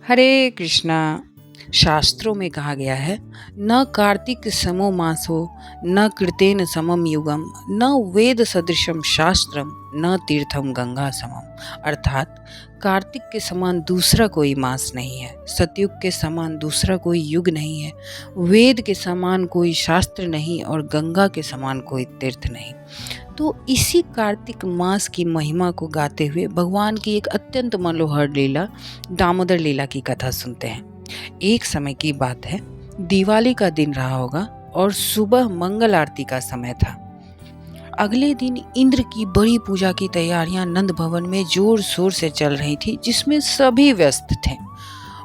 हरे कृष्णा। शास्त्रों में कहा गया है, न कार्तिक समो मासो न कृतेन समम युगम न वेद सदृशम शास्त्रम न तीर्थम गंगा समम। अर्थात कार्तिक के समान दूसरा कोई मास नहीं है, सतयुग के समान दूसरा कोई युग नहीं है, वेद के समान कोई शास्त्र नहीं और गंगा के समान कोई तीर्थ नहीं। तो इसी कार्तिक मास की महिमा को गाते हुए भगवान की एक अत्यंत मनोहर लीला, दामोदर लीला की कथा सुनते हैं। एक समय की बात है, दिवाली का दिन रहा होगा और सुबह मंगल आरती का समय था। अगले दिन इंद्र की बड़ी पूजा की तैयारियां नंद भवन में जोर शोर से चल रही थी, जिसमें सभी व्यस्त थे।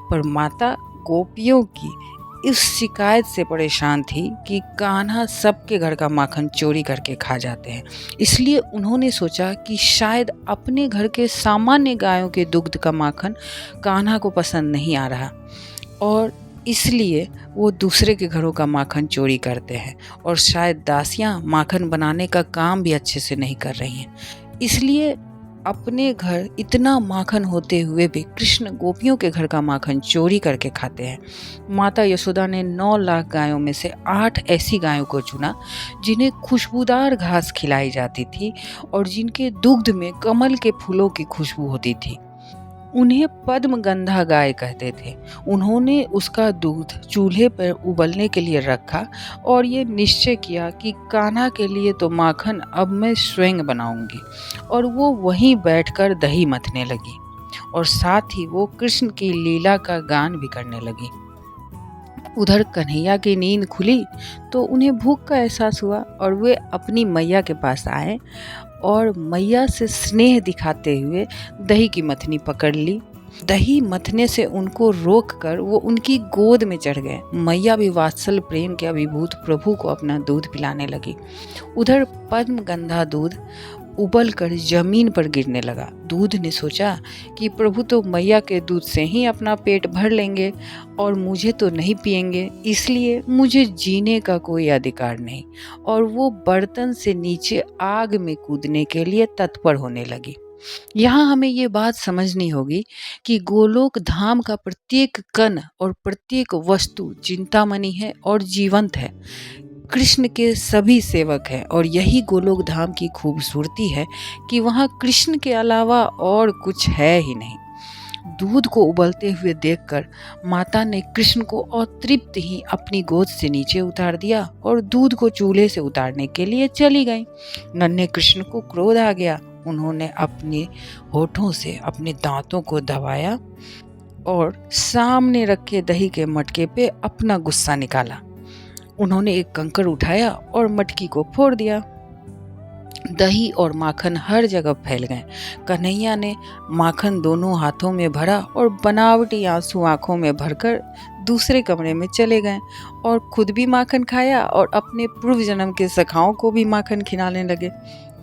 पर माता गोपियों की इस शिकायत से परेशान थी कि कान्हा सबके घर का माखन चोरी करके खा जाते हैं। इसलिए उन्होंने सोचा कि शायद अपने घर के सामान्य गायों के दुग्ध का माखन कान्हा को पसंद नहीं आ रहा और इसलिए वो दूसरे के घरों का माखन चोरी करते हैं और शायद दासियां माखन बनाने का काम भी अच्छे से नहीं कर रही हैं। इसलिए अपने घर इतना माखन होते हुए भी कृष्ण गोपियों के घर का माखन चोरी करके खाते हैं। माता यशोदा ने 9 लाख गायों में से 8 ऐसी गायों को चुना जिन्हें खुशबूदार घास खिलाई जाती थी और जिनके दुग्ध में कमल के फूलों की खुशबू होती थी। उन्हें पद्मगंधा गाय कहते थे। उन्होंने उसका दूध चूल्हे पर उबलने के लिए रखा और ये निश्चय किया कि कान्हा के लिए तो माखन अब मैं स्वयं बनाऊंगी। और वो वहीं बैठकर दही मथने लगी और साथ ही वो कृष्ण की लीला का गान भी करने लगी। उधर कन्हैया की नींद खुली तो उन्हें भूख का एहसास हुआ और वे अपनी मैया के पास आए और मैया से स्नेह दिखाते हुए दही की मथनी पकड़ ली। दही मथने से उनको रोक कर वो उनकी गोद में चढ़ गए। मैया भी वात्सल प्रेम के अभिभूत प्रभु को अपना दूध पिलाने लगी। उधर पद्मगंधा दूध उबल कर जमीन पर गिरने लगा। दूध ने सोचा कि प्रभु तो मैया के दूध से ही अपना पेट भर लेंगे और मुझे तो नहीं पिएंगे, इसलिए मुझे जीने का कोई अधिकार नहीं। और वो बर्तन से नीचे आग में कूदने के लिए तत्पर होने लगी। यहाँ हमें ये बात समझनी होगी कि गोलोक धाम का प्रत्येक कण और प्रत्येक वस्तु चिंतामणि है और जीवंत है। कृष्ण के सभी सेवक हैं और यही गोलोक धाम की खूबसूरती है कि वहाँ कृष्ण के अलावा और कुछ है ही नहीं। दूध को उबलते हुए देखकर माता ने कृष्ण को अतृप्त ही अपनी गोद से नीचे उतार दिया और दूध को चूल्हे से उतारने के लिए चली गई। नन्हे कृष्ण को क्रोध आ गया। उन्होंने अपने होठों से अपने दांतों को दबाया और सामने रखे दही के मटके पे अपना गुस्सा निकाला। उन्होंने एक कंकड़ उठाया और मटकी को फोड़ दिया। दही और माखन हर जगह फैल गए। कन्हैया ने माखन दोनों हाथों में भरा और बनावटी आंसू आंखों में भरकर दूसरे कमरे में चले गए और खुद भी माखन खाया और अपने पूर्व जन्म के सखाओं को भी माखन खिलाने लगे।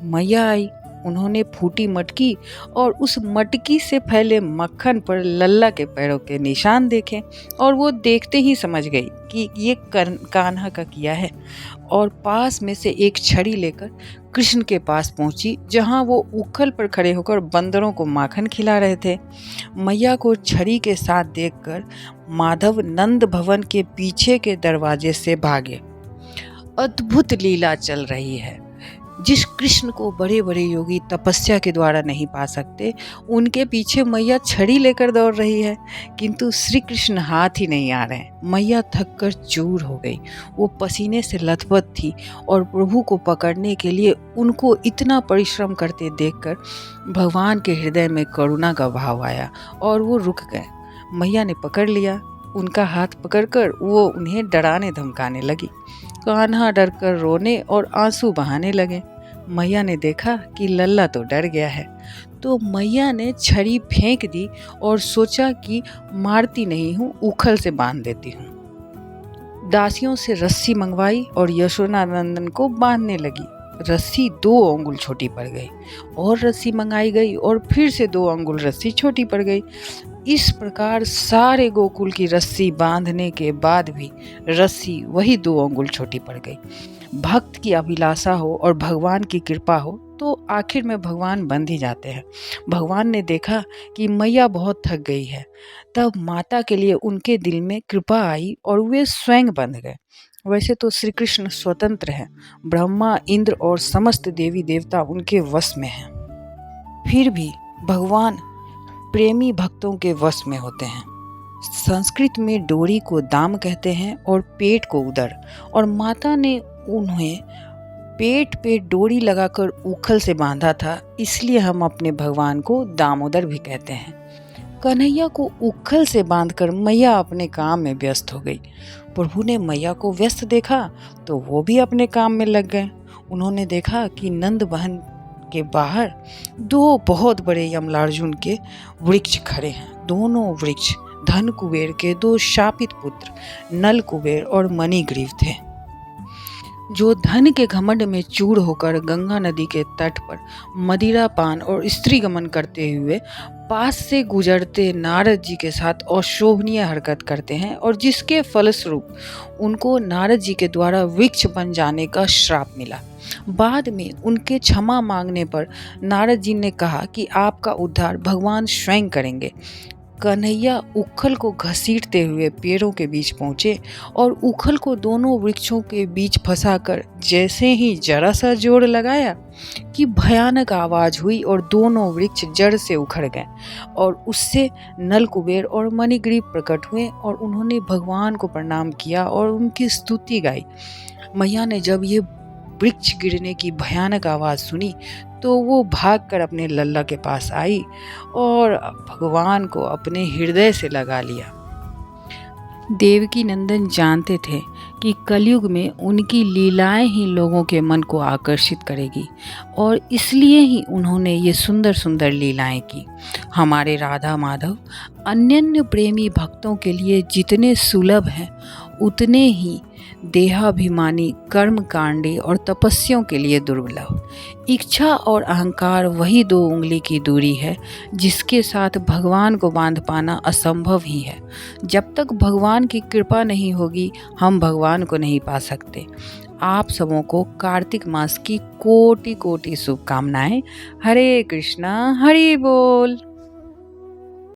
मैया आई। उन्होंने फूटी मटकी और उस मटकी से फैले मक्खन पर लल्ला के पैरों के निशान देखे और वो देखते ही समझ गई कि ये कान्हा का किया है और पास में से एक छड़ी लेकर कृष्ण के पास पहुंची, जहां वो उखल पर खड़े होकर बंदरों को माखन खिला रहे थे। मैया को छड़ी के साथ देखकर माधव नंद भवन के पीछे के दरवाजे से भागे। अद्भुत लीला चल रही है। जिस कृष्ण को बड़े बड़े योगी तपस्या के द्वारा नहीं पा सकते, उनके पीछे मैया छड़ी लेकर दौड़ रही है, किंतु श्री कृष्ण हाथ ही नहीं आ रहे। मैया थक कर चूर हो गई। वो पसीने से लथपथ थी और प्रभु को पकड़ने के लिए उनको इतना परिश्रम करते देखकर भगवान के हृदय में करुणा का भाव आया और वो रुक गए। मैया ने पकड़ लिया। उनका हाथ पकड़कर वो उन्हें डराने धमकाने लगी। कान्हा डर कर रोने और आंसू बहाने लगे। मैया ने देखा कि लल्ला तो डर गया है, तो मैया ने छड़ी फेंक दी और सोचा कि मारती नहीं हूँ, उखल से बांध देती हूँ। दासियों से रस्सी मंगवाई और यशोदानंदन को बांधने लगी। रस्सी 2 अंगुल छोटी पड़ गई और रस्सी मंगाई गई और फिर से 2 अंगुल रस्सी छोटी पड़ गई। इस प्रकार सारे गोकुल की रस्सी बांधने के बाद भी रस्सी वही 2 अंगुल छोटी पड़ गई। भक्त की अभिलाषा हो और भगवान की कृपा हो तो आखिर में भगवान बंध ही जाते हैं। भगवान ने देखा कि मैया बहुत थक गई है, तब माता के लिए उनके दिल में कृपा आई और वे स्वयं बंध गए। वैसे तो श्री कृष्ण स्वतंत्र हैं, ब्रह्मा, इंद्र और समस्त देवी देवता उनके वश में हैं। फिर भी भगवान प्रेमी भक्तों के वश में होते हैं। संस्कृत में डोरी को दाम कहते हैं और पेट को उदर, और माता ने उन्हें पेट पे डोरी लगाकर उखल से बांधा था, इसलिए हम अपने भगवान को दामोदर भी कहते हैं। कन्हैया को उखल से बांधकर मैया अपने काम में व्यस्त हो गई। प्रभु ने मैया को व्यस्त देखा तो वो भी अपने काम में लग गए। उन्होंने देखा कि नंद बहन के बाहर दो बहुत बड़े यमलार्जुन के वृक्ष खड़े हैं। दोनों वृक्ष धन कुबेर के दो शापित पुत्र नल कुबेर और मणिग्रीव थे, जो धन के घमंड में चूर होकर गंगा नदी के तट पर मदिरा पान और स्त्री गमन करते हुए पास से गुजरते नारद जी के साथ अशोभनीय हरकत करते हैं, और जिसके फलस्वरूप उनको नारद जी के द्वारा वृक्ष बन जाने का श्राप मिला। बाद में उनके क्षमा मांगने पर नारद जी ने कहा कि आपका उद्धार भगवान स्वयं करेंगे। कन्हैया उखल को घसीटते हुए पेड़ों के बीच पहुंचे और उखल को दोनों वृक्षों के बीच फंसाकर जैसे ही जरा सा जोर लगाया कि भयानक आवाज हुई और दोनों वृक्ष जड़ से उखड़ गए, और उससे नल कुबेर और मणिग्रीव प्रकट हुए और उन्होंने भगवान को प्रणाम किया और उनकी स्तुति गाई। मैया ने जब ये वृक्ष गिरने की भयानक आवाज़ सुनी तो वो भागकर अपने लल्ला के पास आई और भगवान को अपने हृदय से लगा लिया। देवकी नंदन जानते थे कि कलयुग में उनकी लीलाएं ही लोगों के मन को आकर्षित करेगी, और इसलिए ही उन्होंने ये सुंदर सुंदर लीलाएं की। हमारे राधा माधव अन्यन्य प्रेमी भक्तों के लिए जितने सुलभ हैं, उतने ही देहाभिमानी कर्मकांडी और तपस्वियों के लिए दुर्लभ। इच्छा और अहंकार वही दो उंगली की दूरी है जिसके साथ भगवान को बांध पाना असंभव ही है। जब तक भगवान की कृपा नहीं होगी, हम भगवान को नहीं पा सकते। आप सबों को कार्तिक मास की कोटि कोटि शुभकामनाएं। हरे कृष्णा, हरि बोल।